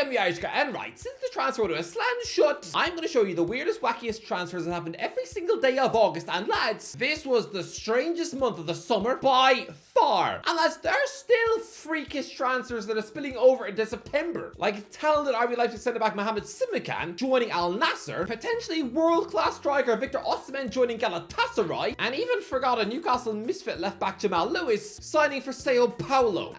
am the Irish guy, and right, since the transfer window is slammed shut, I'm going to show you the weirdest, wackiest transfers that happened every single day of August. And lads, this was the strangest month of the summer by far. And lads, there are still freakish transfers that are spilling over into September. Like talented RB Leipzig centre-back Mohamed Simikan joining Al Nassr, potentially world-class striker Victor Osimhen joining Galatasaray, and even forgotten Newcastle misfit left-back Jamal Lewis signing for Sao Paulo.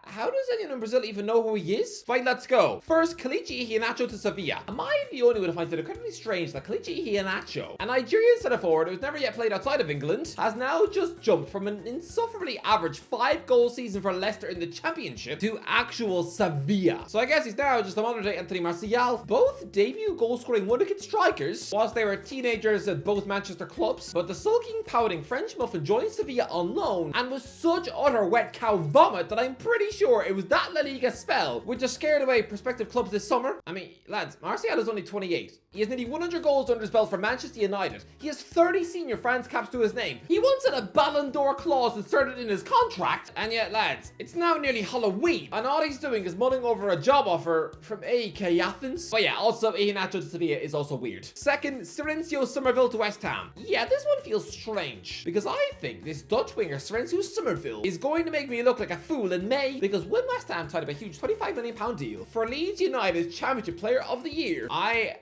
How does anyone in Brazil even know who he is? Fine, let's go. First, Kelechi Iheanacho to Sevilla. Am I the only one who finds it incredibly strange that Kelechi Iheanacho, a Nigerian centre forward who's never yet played outside of England, has now just jumped from an insufferably average 5-goal season for Leicester in the Championship to actual Sevilla? So I guess he's now just a modern day Anthony Martial. Both debut goal-scoring wonderkid strikers whilst they were teenagers at both Manchester clubs, but the sulking, pouting French muffin joined Sevilla on loan and was such utter wet cow vomit that I'm pretty sure it was that La Liga spell which just scared away prospective clubs this summer. I mean, lads, Martial is only 28. He has nearly 100 goals under his belt for Manchester United. He has 30 senior France caps to his name. He once had a Ballon d'Or clause inserted in his contract, and yet, lads, it's now nearly Halloween, and all he's doing is mulling over a job offer from AEK Athens. But yeah, also Iheanacho to Sevilla is also weird. Second, Silencio Somerville to West Ham. Yeah, this one feels strange, because I think this Dutch winger Silencio Somerville is going to make me look like a fool in May, because when West Ham tied up a huge £25 million deal for Leeds United's Championship Player of the Year, I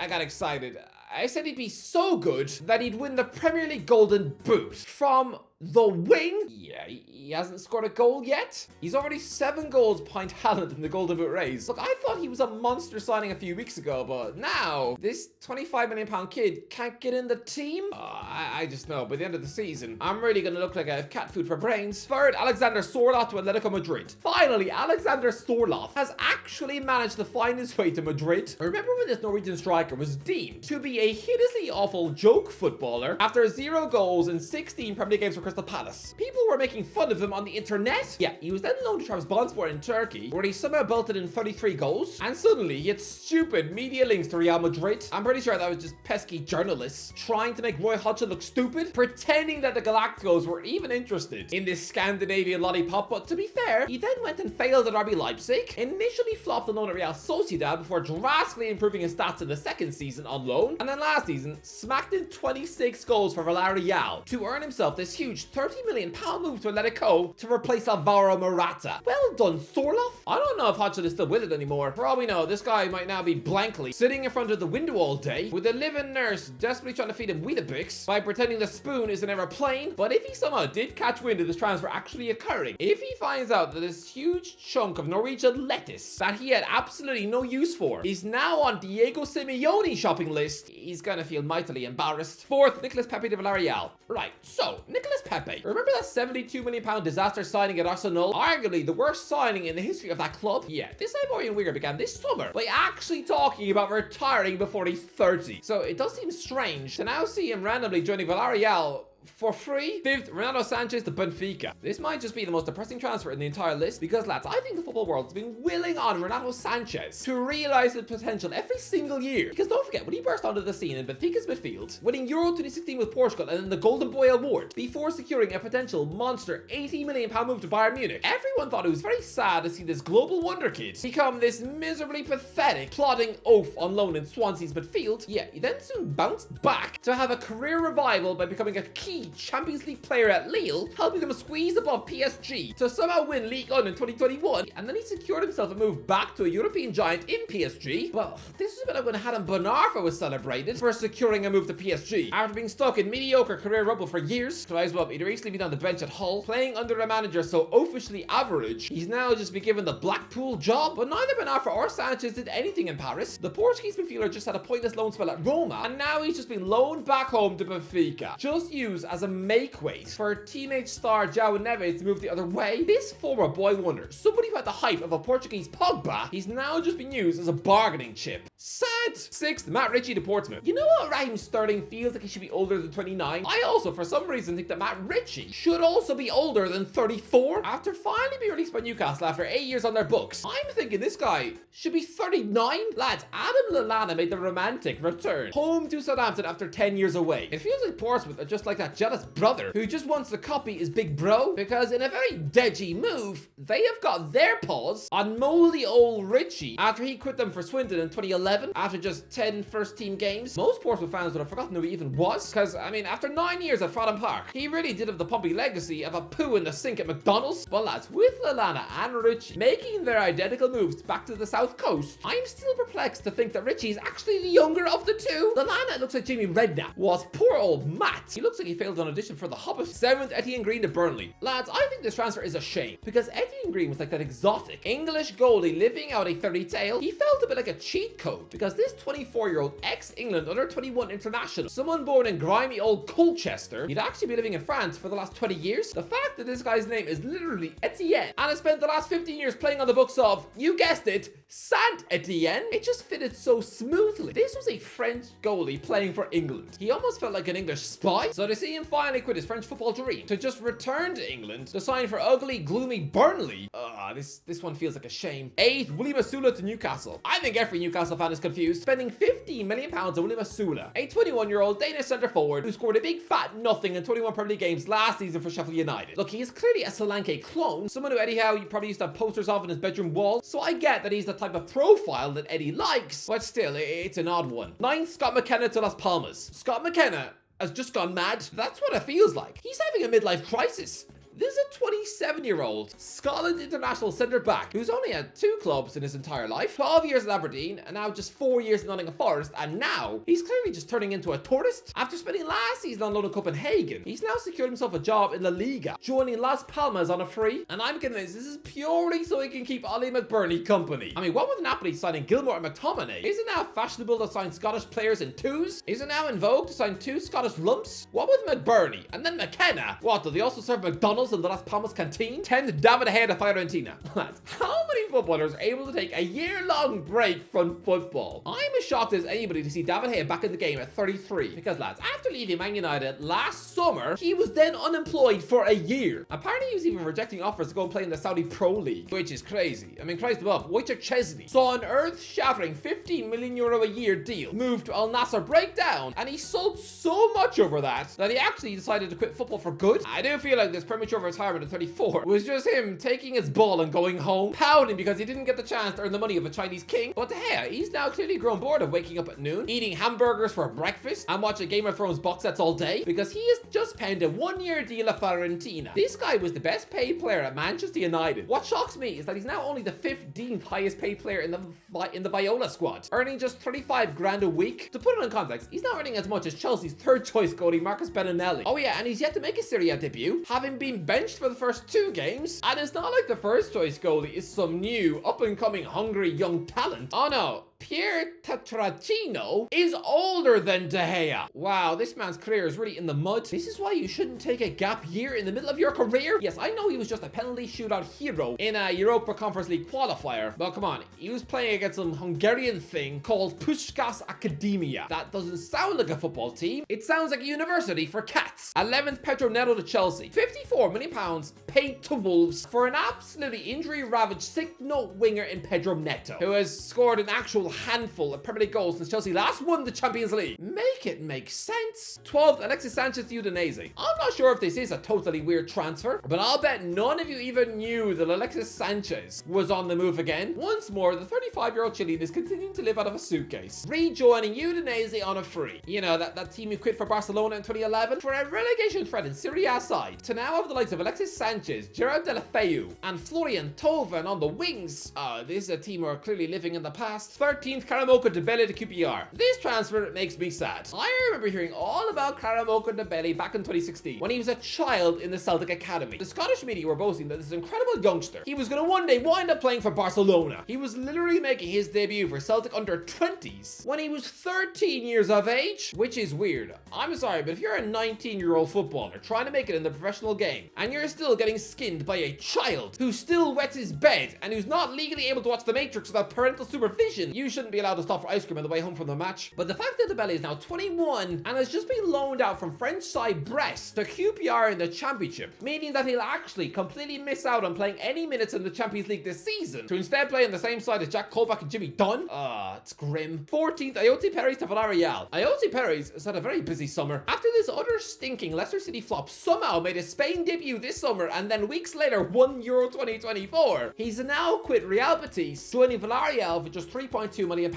got excited. I said he'd be so good that he'd win the Premier League Golden Boot from the wing. Yeah, he hasn't scored a goal yet. He's already 7 goals behind Haaland in the Golden Boot race. Look, I thought he was a monster signing a few weeks ago, but now this £25 million kid can't get in the team. I just know by the end of the season, I'm really going to look like I have cat food for brains. Third, Alexander Sorloth to Atletico Madrid. Finally, Alexander Sorloth has actually managed to find his way to Madrid. Remember when this Norwegian striker was deemed to be a hideously awful joke footballer after 0 goals in 16 Premier League games for Crystal Palace? People were making fun of him on the internet. Yeah, he was then loaned to Trabzonspor in Turkey, where he somehow belted in 33 goals, and suddenly he had stupid media links to Real Madrid. I'm pretty sure that was just pesky journalists trying to make Roy Hodgson look stupid, pretending that the Galacticos were even interested in this Scandinavian lollipop. But to be fair, he then went and failed at RB Leipzig, initially flopped on loan at Real Sociedad before drastically improving his stats in the second season on loan, and then last season smacked in 26 goals for Villarreal to earn himself this huge £30 million move to Atletico to replace Alvaro Morata. Well done, Sorloth. I don't know if Hodgson is still with it anymore. For all we know, this guy might now be blankly sitting in front of the window all day with a live-in nurse desperately trying to feed him Weetabix by pretending the spoon is an aeroplane. But if he somehow did catch wind of this transfer actually occurring, if he finds out that this huge chunk of Norwegian lettuce that he had absolutely no use for is now on Diego Simeone's shopping list, he's gonna feel mightily embarrassed. Fourth, Nicolas Pepe to Villarreal. Right, so Nicolas Pepe, remember that £72 million disaster signing at Arsenal? Arguably the worst signing in the history of that club? Yeah, this Ivorian winger began this summer by actually talking about retiring before he's 30. So it does seem strange to now see him randomly joining Villarreal for free. Fifth, Renato Sanchez to Benfica. This might just be the most depressing transfer in the entire list because, lads, I think the football world has been willing on Renato Sanchez to realize his potential every single year. Because don't forget, when he burst onto the scene in Benfica's midfield, winning Euro 2016 with Portugal and then the Golden Boy Award before securing a potential monster £80 million move to Bayern Munich, everyone thought it was very sad to see this global wonder kid become this miserably pathetic, plodding oaf on loan in Swansea's midfield. Yeah, he then soon bounced back to have a career revival by becoming a key Champions League player at Lille, helping them squeeze above PSG to somehow win Ligue 1 in 2021, and then he secured himself a move back to a European giant in PSG. Well, this is when Adam Bonarfa was celebrated for securing a move to PSG after being stuck in mediocre career rubble for years. So as well, he'd recently been on the bench at Hull, playing under a manager so oafishly average, he's now just been given the Blackpool job. But neither Bonarfa or Sanchez did anything in Paris. The Portuguese midfielder just had a pointless loan spell at Roma, and now he's just been loaned back home to Benfica, just used as a make-weight for teenage star João Neves to move the other way. This former boy wonder, somebody who had the hype of a Portuguese Pogba, he's now just been used as a bargaining chip. Sad. 6th, Matt Ritchie to Portsmouth. You know what, Raheem Sterling feels like he should be older than 29? I also, for some reason, think that Matt Ritchie should also be older than 34. After finally being released by Newcastle after 8 years on their books, I'm thinking this guy should be 39. Lads, Adam Lallana made the romantic return home to Southampton after 10 years away. It feels like Portsmouth are just like that jealous brother who just wants to copy his big bro, because in a very dodgy move, they have got their paws on moldy old Ritchie after he quit them for Swindon in 2011 after just 10 first team games. Most Portsmouth fans would have forgotten who he even was, because, I mean, after 9 years at Fratton Park, he really did have the pumpy legacy of a poo in the sink at McDonald's. But lads, with Lallana and Ritchie making their identical moves back to the south coast, I'm still perplexed to think that Ritchie is actually the younger of the two. Lallana looks like Jamie Redknapp, whilst poor old Matt, he looks like he failed an audition for The Hobbit. 7th, Etienne Green to Burnley. Lads, I think this transfer is a shame, because Etienne Green was like that exotic English goalie living out a fairy tale. He felt a bit like a cheat code, because this 24-year-old ex-England under-21 international, someone born in grimy old Colchester, he'd actually be living in France for the last 20 years. The fact that this guy's name is literally Etienne, and has spent the last 15 years playing on the books of, you guessed it, Saint Etienne, it just fitted so smoothly. This was a French goalie playing for England. He almost felt like an English spy. So to see him finally quit his French football dream to just return to England to sign for ugly, gloomy Burnley, this one feels like a shame. 8th, William Asula to Newcastle. I think every Newcastle fan is confused, spending £15 million on William Asula, a 21-year-old Danish centre forward who scored a big fat nothing in 21 Premier League games last season for Sheffield United. Look, he is clearly a Solanke clone, someone who Eddie Howe you probably used to have posters of in his bedroom wall, so I get that he's the type of profile that Eddie likes, but still, it's an odd one. 9th, Scott McKenna to Las Palmas. Scott McKenna has just gone mad. That's what it feels like. He's having a midlife crisis. This is a 27-year-old Scotland international centre-back who's only had 2 clubs in his entire life, 12 years at Aberdeen, and now just 4 years in Nottingham Forest, and now he's clearly just turning into a tourist. After spending last season on loan in Copenhagen, he's now secured himself a job in La Liga, joining Las Palmas on a free, and I'm convinced this is purely so he can keep Ollie McBurney company. I mean, what with Napoli signing Gilmore and McTominay? Is it now fashionable to sign Scottish players in 2s? Is it now in vogue to sign 2 Scottish lumps? What with McBurney? And then McKenna? What, do they also serve McDonald's in the Las Palmas canteen? 10th, David De Gea to Fiorentina. Lads, how many footballers are able to take a year-long break from football? I'm as shocked as anybody to see David De Gea back in the game at 33. Because lads, after leaving Man United last summer, he was then unemployed for a year. Apparently he was even rejecting offers to go and play in the Saudi Pro League, which is crazy. I mean, Christ above, Wojciech Szczesny saw an earth-shattering €15 million a year deal move to Al Nassr breakdown, and he sold so much over that he actually decided to quit football for good. I do feel like this premature retirement at 34 was just him taking his ball and going home, pouting because he didn't get the chance to earn the money of a Chinese king. But De Gea, he's now clearly grown bored of waking up at noon, eating hamburgers for breakfast, and watching Game of Thrones box sets all day, because he has just penned a 1-year deal at Fiorentina. This guy was the best paid player at Manchester United. What shocks me is that he's now only the 15th highest paid player in the Viola squad, earning just 35 grand a week. To put it in context, he's not earning as much as Chelsea's third choice goalie Marcus Benanelli. Oh yeah, and he's yet to make his Serie A debut, having been benched for the first 2 games. And it's not like the first choice goalie is some new up and coming hungry young talent. Oh no, Pierre Tetracino is older than De Gea. Wow, this man's career is really in the mud. This is why you shouldn't take a gap year in the middle of your career. Yes, I know he was just a penalty shootout hero in a Europa Conference League qualifier, but come on, he was playing against some Hungarian thing called Puskás Academia. That doesn't sound like a football team. It sounds like a university for cats. 11th, Pedro Neto to Chelsea. £54 million paid to Wolves for an absolutely injury-ravaged sick-note winger in Pedro Neto, who has scored an actual handful of Premier League goals since Chelsea last won the Champions League. Make it make sense. 12th, Alexis Sanchez to Udinese. I'm not sure if this is a totally weird transfer, but I'll bet none of you even knew that Alexis Sanchez was on the move again. Once more, the 35-year-old Chilean is continuing to live out of a suitcase, rejoining Udinese on a free. You know, that team who quit for Barcelona in 2011 for a relegation threat in Serie A side, to now have the likes of Alexis Sanchez, Gerard Deulofeu, and Florian Thauvin on the wings. This is a team who are clearly living in the past. 13th, Karamoka Dembele to QPR. This transfer makes me sad. I remember hearing all about Karamoka Dembele back in 2016 when he was a child in the Celtic Academy. The Scottish media were boasting that this incredible youngster, he was going to one day wind up playing for Barcelona. He was literally making his debut for Celtic under 20s when he was 13 years of age, which is weird. I'm sorry, but if you're a 19-year-old footballer trying to make it in the professional game and you're still getting skinned by a child who still wets his bed and who's not legally able to watch The Matrix without parental supervision, you You shouldn't be allowed to stop for ice cream on the way home from the match. But the fact that Dembele is now 21 and has just been loaned out from French side Brest to QPR in the Championship, meaning that he'll actually completely miss out on playing any minutes in the Champions League this season, to instead play on the same side as Jack Colback and Jimmy Dunn. It's grim. 14th, Ayoze Perez to Villarreal. Ayoze Perez has had a very busy summer. After this utter stinking Leicester City flop somehow made his Spain debut this summer and then weeks later won Euro 2024, he's now quit Real Betis, joining Villarreal for just £3.2 million.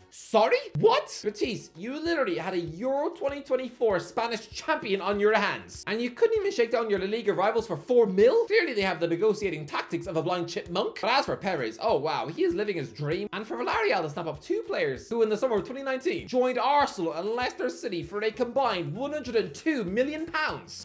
Sorry? What? Betis, you literally had a Euro 2024 Spanish champion on your hands, and you couldn't even shake down your La Liga rivals for 4 mil? Clearly they have the negotiating tactics of a blind chipmunk. But as for Perez, oh wow, he is living his dream. And for Villarreal to snap up 2 players who in the summer of 2019 joined Arsenal and Leicester City for a combined £102 million,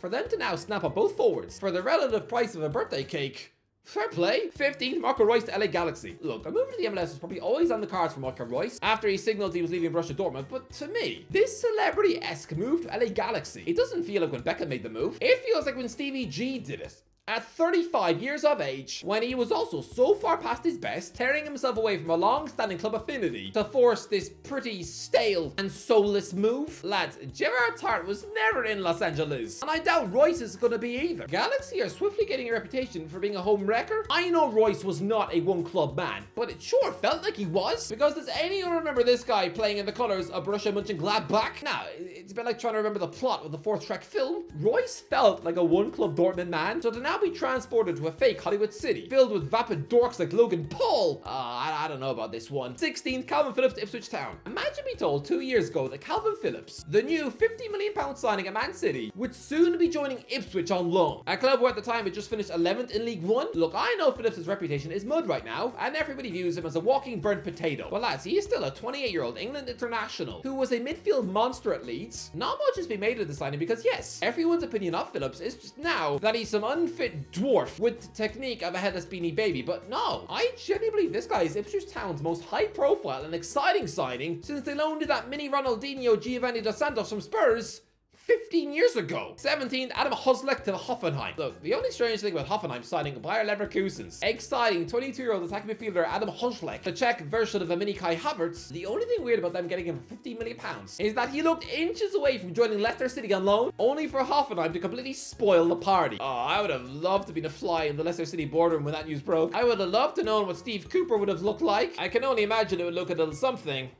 for them to now snap up both forwards for the relative price of a birthday cake. Fair play. 15th, Marco Reus to LA Galaxy. Look, a move to the MLS was probably always on the cards for Marco Reus after he signaled he was leaving Borussia Dortmund, but to me, this celebrity-esque move to LA Galaxy, it doesn't feel like when Beckham made the move. It feels like when Stevie G did it. At 35 years of age, when he was also so far past his best, tearing himself away from a long-standing club affinity to force this pretty stale and soulless move. Lads, Gerard Tart was never in Los Angeles, and I doubt Royce is gonna be either. Galaxy are swiftly getting a reputation for being a home wrecker. I know Royce was not a one-club man, but it sure felt like he was, because does anyone remember this guy playing in the colours of Borussia Mönchengladbach? Now, it's a bit like trying to remember the plot of the 4th Trek film. Royce felt like a one-club Dortmund man, so to now be transported to a fake Hollywood city filled with vapid dorks like Logan Paul. I don't know about this one. 16th, Calvin Phillips to Ipswich Town. Imagine being told 2 years ago that Calvin Phillips, the new £50 million signing at Man City, would soon be joining Ipswich on loan. A club who at the time had just finished 11th in League One. Look, I know Phillips' reputation is mud right now, and everybody views him as a walking burnt potato. But lads, he is still a 28-year-old England international who was a midfield monster at Leeds. Not much has been made of the signing because yes, everyone's opinion of Phillips is just now that he's some unfit dwarf with the technique of a headless beanie baby, but no, I genuinely believe this guy is Ipswich Town's most high profile and exciting signing since they loaned that mini Ronaldinho Giovanni Dos Santos from Spurs 15 years ago. 17th, Adam Hosleck to Hoffenheim. Look, the only strange thing about Hoffenheim signing Bayer Leverkusen's exciting 22-year-old attacking midfielder Adam Hosleck, the Czech version of a mini Kai Havertz, the only thing weird about them getting him for £15 million is that he looked inches away from joining Leicester City on loan, only for Hoffenheim to completely spoil the party. Oh, I would have loved to be a fly in the Leicester City boardroom when that news broke. I would have loved to know what Steve Cooper would have looked like. I can only imagine it would look a little something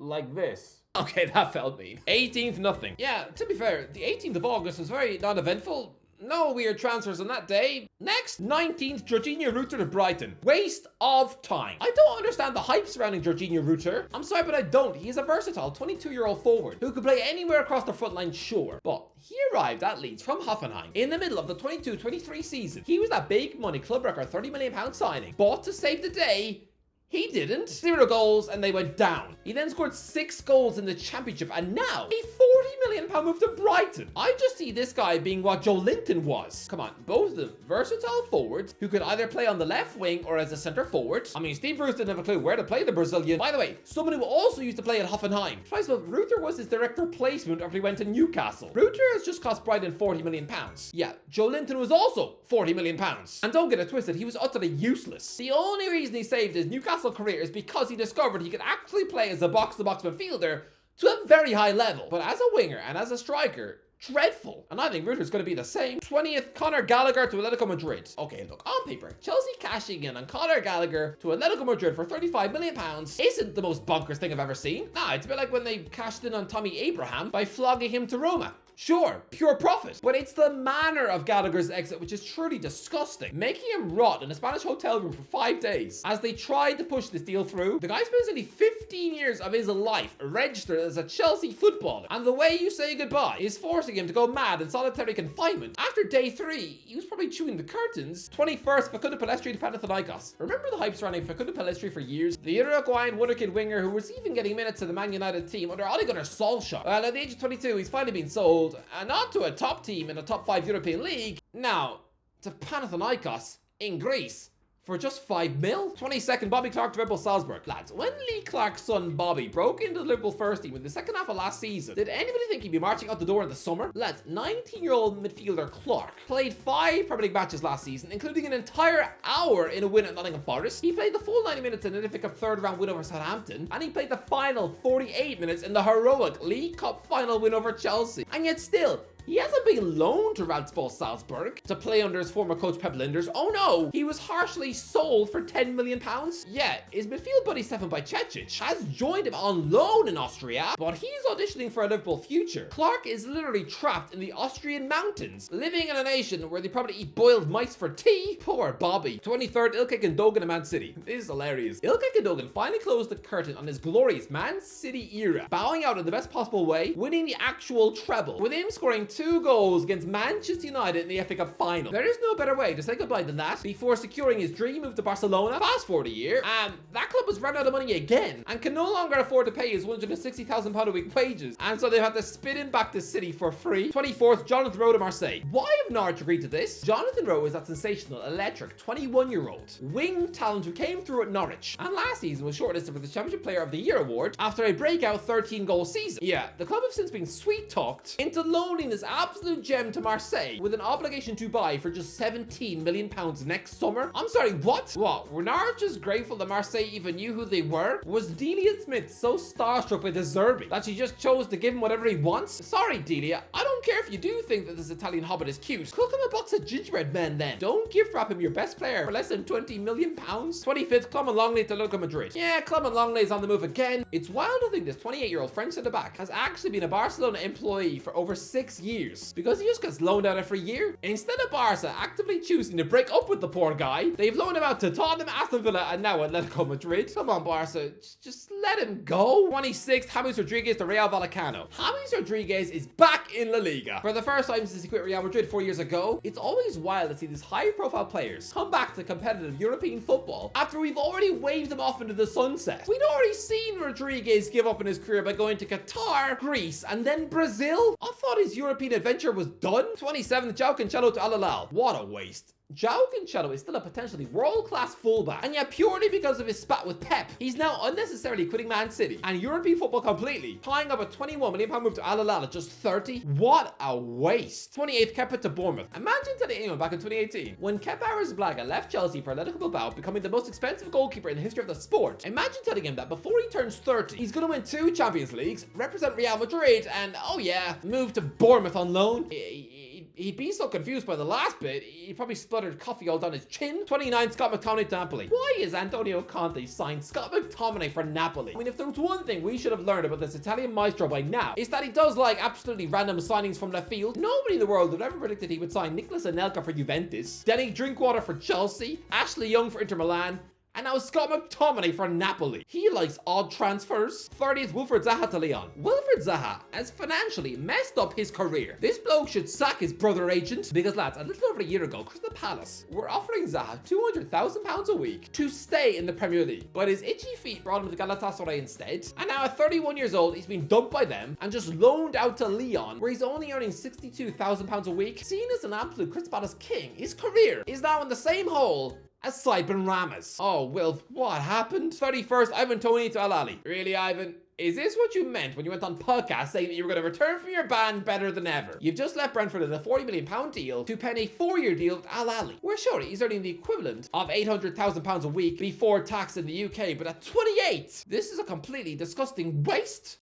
like this. Okay, that felt mean. 18th, nothing. Yeah, to be fair, the 18th of August was very non-eventful. No weird transfers on that day. Next, 19th, Jorginho Rutter to Brighton. Waste of time. I don't understand the hype surrounding Jorginho Rutter. I'm sorry, but I don't. He's a versatile 22-year-old forward who could play anywhere across the front line, sure. But he arrived at Leeds from Hoffenheim in the middle of the 22-23 season. He was that big money club record £30 million signing. But to save the day, he didn't. 0 goals and they went down. He then scored 6 goals in the Championship and now a £40 million move to Brighton. I just see this guy being what Joe Linton was. Come on, both of them versatile forwards who could either play on the left wing or as a centre forward. I mean, Steve Bruce didn't have a clue where to play the Brazilian. By the way, someone who also used to play at Hoffenheim. Twice, well, Rutter was his direct replacement after he went to Newcastle. Rutter has just cost Brighton £40 million. Yeah, Joe Linton was also £40 million. And don't get it twisted, he was utterly useless. The only reason he saved his Newcastle career is because he discovered he could actually play as a box-to-box midfielder to a very high level. But as a winger and as a striker, dreadful. And I think Rutter's going to be the same. 20th, Conor Gallagher to Atletico Madrid. Okay, look, on paper, Chelsea cashing in on Conor Gallagher to Atletico Madrid for £35 million isn't the most bonkers thing I've ever seen. Nah, it's a bit like when they cashed in on Tommy Abraham by flogging him to Roma. Sure, pure profit. But it's the manner of Gallagher's exit which is truly disgusting. Making him rot in a Spanish hotel room for 5 days as they tried to push this deal through. The guy spends nearly 15 years of his life registered as a Chelsea footballer. And the way you say goodbye is forcing him to go mad in solitary confinement. After day 3, he was probably chewing the curtains. 21st, Facundo Pellistri to Panathinaikos. Remember the hype surrounding Facundo Pellistri for years? The Uruguayan wonderkid winger who was even getting minutes to the Man United team under Ole Gunnar Solskjaer. Well, at the age of 22, he's finally been sold. And not to a top team in a top 5 European league. Now, to Panathinaikos in Greece for just 5 mil. 22nd, Bobby Clark to Red Bull Salzburg. Lads, when Lee Clark's son Bobby broke into the Liverpool first team in the second half of last season, did anybody think he'd be marching out the door in the summer? Lads, 19-year-old midfielder Clark played 5 Premier League matches last season, including an entire hour in a win at Nottingham Forest. He played the full 90 minutes in an FA Cup third round win over Southampton, and he played the final 48 minutes in the heroic League Cup final win over Chelsea. And yet still, he hasn't been loaned to Red Bull Salzburg to play under his former coach Pep Linders. Oh no, he was harshly sold for £10 million. Yeah, his midfield buddy Stefan Bajcetic has joined him on loan in Austria, but he's auditioning for a Liverpool future. Clark is literally trapped in the Austrian mountains, living in a nation where they probably eat boiled mice for tea. Poor Bobby. 23rd, Ilkay Gundogan of Man City. This is hilarious. Ilkay Gundogan finally closed the curtain on his glorious Man City era, bowing out in the best possible way, winning the actual treble, with him scoring 2 goals against Manchester United in the FA Cup final. There is no better way to say goodbye than that before securing his dream move to Barcelona. Fast forward a year, and that club has run out of money again and can no longer afford to pay his £160,000 a week wages, and so they've had to spit him back to City for free. 24th, Jonathan Rowe to Marseille. Why have Norwich agreed to this? Jonathan Rowe is that sensational, electric 21-year-old wing talent who came through at Norwich and last season was shortlisted for the Championship Player of the Year award after a breakout 13-goal season. Yeah, the club have since been sweet-talked into loaning this absolute gem to Marseille with an obligation to buy for just £17 million next summer. I'm sorry, what? What? Were Norwich just grateful that Marseille even knew who they were? Was Delia Smith so starstruck by De Zerbi that she just chose to give him whatever he wants? Sorry, Delia, I don't care if you do think that this Italian hobbit is cute. Cook him a box of gingerbread men then. Don't gift wrap him your best player for less than £20 million. 25th, Clement Longley to Atletico Madrid. Yeah, Clement Longley's on the move again. It's wild to think this 28-year-old French centre-back has actually been a Barcelona employee for over 6 years because he just gets loaned out every year. Instead of Barca actively choosing to break up with the poor guy, they've loaned him out to Tottenham, Aston Villa, and now Atletico Madrid. Come on, Barca, just let him go. 26th, James Rodriguez to Real Vallecano. James Rodriguez is back in La Liga for the first time since he quit Real Madrid 4 years ago. It's always wild to see these high-profile players come back to competitive European football after we've already waved them off into the sunset. We'd already seen Rodriguez give up in his career by going to Qatar, Greece, and then Brazil. I thought his European adventure was done. 27th, João Cancelo to Al Hilal. What a waste. João Cancelo is still a potentially world-class fullback, and yet purely because of his spat with Pep, he's now unnecessarily quitting Man City and European football completely, tying up a £21 million move to Al Hilal at just 30. What a waste. 28th, Kepa to Bournemouth. Imagine telling anyone back in 2018, when Kepa Arrizabalaga left Chelsea for Atletico Bilbao, becoming the most expensive goalkeeper in the history of the sport. Imagine telling him that before he turns 30, he's going to win 2 Champions Leagues, represent Real Madrid, and oh yeah, move to Bournemouth on loan. He'd be so confused by the last bit, he probably spluttered coffee all down his chin. 29, Scott McTominay to Napoli. Why is Antonio Conte signed Scott McTominay for Napoli? I mean, if there was one thing we should have learned about this Italian maestro by now, it's that he does like absolutely random signings from left field. Nobody in the world would ever predicted he would sign Nicolas Anelka for Juventus, Denny Drinkwater for Chelsea, Ashley Young for Inter Milan, and now Scott McTominay for Napoli. He likes odd transfers. 30th, Wilfried Zaha to Lyon. Wilfried Zaha has financially messed up his career. This bloke should sack his brother agent because, lads, a little over a year ago, Crystal Palace were offering Zaha £200,000 a week to stay in the Premier League, but his itchy feet brought him to Galatasaray instead. And now at 31 years old, he's been dumped by them and just loaned out to Lyon, where he's only earning £62,000 a week. Seen as an absolute Crystal Palace king, his career is now in the same hole as Cyprian Ramos. Oh, Wilf, what happened? 31st, Ivan Toney to Al Ahly. Really, Ivan? Is this what you meant when you went on podcast saying that you were going to return from your ban better than ever? You've just left Brentford in a £40 million deal to pen a 4-year deal with Al Ahly, where sure, he's earning the equivalent of £800,000 a week before tax in the UK, but at 28, this is a completely disgusting waste.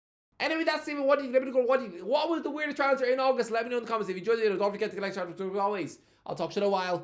Anyway, that's it. What was the weirdest transfer in August? Let me know in the comments. If you enjoyed the video, don't forget to like, subscribe, as always. I'll talk to you in a while.